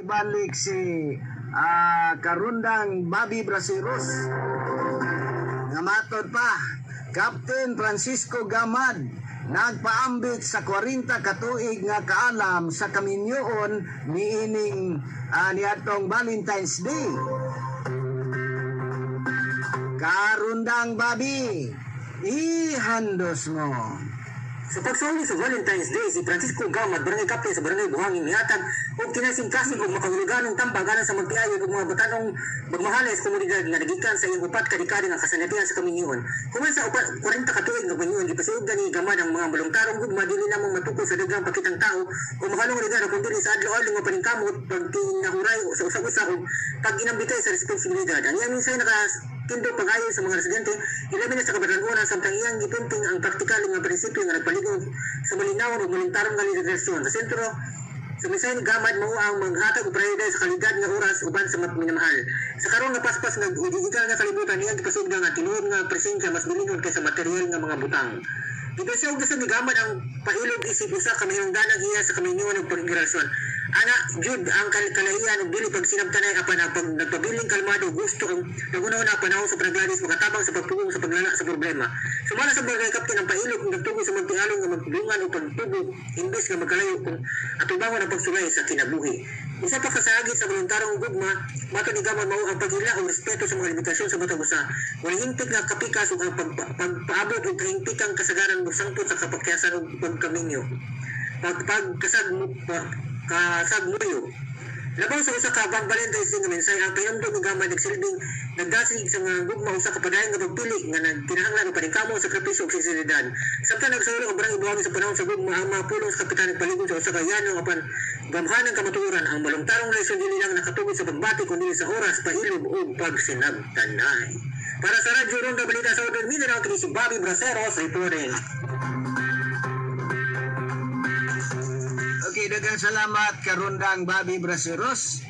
Ibalik si Karundang Bobby Braceros. Ngamatod pa, Captain Francisco Gamad nagpaambit sa 40 katuig nga kaalam sa kaminyoon niining niadtong Valentine's Day. Karundang Bobby, ihandos mo. Sa pagsuli sa Valentine's Day, si Francisco Gamad, barangay captain sa barangay Buhangin, nihatag o kinasing-kasing o makahuluganong tambag alang sa magtiayon o mga batanong magmahalay sa komunidad nga nagikan sa iyong upat kadikada nga kasanatian sa kaminyoon. Kuman sa 40 katuig nga kaminyoon, gipasuugdan ni Gamad ang mga voluntarong gugma dili lamang matukol sa daghang pakitang tao o mahalong regalo kundi sa adlaw-adlaw nga paningkamot, pagkinahuray sa usag-usa o pag-inambitay sa responsibilidad. Ang iyang minsay tindog pag-ayon sa mga residente, ilabi na sa kabataan samtang iyang gipunting ang praktikal nga prinsipyo nga nagpaligong sa malinaw o voluntarong nga liderasyon. Sa sentro, sa misay ni Gamad mao ang maghatag og prioridad sa kalidad nga oras uban sa minamahal. Sa karon nga paspas nga digital nga kalibutan iyang gipasugda nga tinuod nga presensya mas bilingon kaysa material nga mga butang. Gipasugda gusto ni Gamad ang pailog isip usa ka mahingdanang iya sa kaminyoon ug pag-irasyon. Ana jud ang kalahiyan ug dili pag sinabtanay apan ang pag nagpabiling kalmado gusto ang nagunahon panahon sa pragladis makatabang sa pagtugong sa paglala sa problema. Sumala sa barangay captain ang pailog ug nagtugon sa magtialon nga magtulungan o pagtubog imbes nga magkalayo kung atubangon ang pagsulay sa kinabuhi. Usa pa kasagit sa voluntarong gugma, matod ni Gamad mao ang paghila o respeto sa mga limitasyon sa matag usa. Walay hintik nga kapikas ug ang pagpaabot og kahintikang kasagaran magsangpot sa kapakyasan ug pagkaminyo. Kasagmuyo. Labaw sa usa ka Valentine's Day nga mensay ang pahiramdom ni Gamad nagsilbing nagdasig sa nga gugma usa ka padayon nga pagpili nga nagkinahanglan og paningkamot sa sakripisyo ug sinseridad. Samtang nagsulong ang barangay Buhangin sa panahon sa gugma ang mga pulong sa kapitan nagpaligod sa usa ka yanong apan gamhanan kamatuoran ang voluntarong lesson dili lang nakatugod sa pagbati kundi sa oras pailog ug pagsinabtanay. Para sa Radyo Ronda Balita sa Southern Mindanao, kini si Bobby Braceros reporting. Okay, daghang salamat Karundang Bobby Braceros.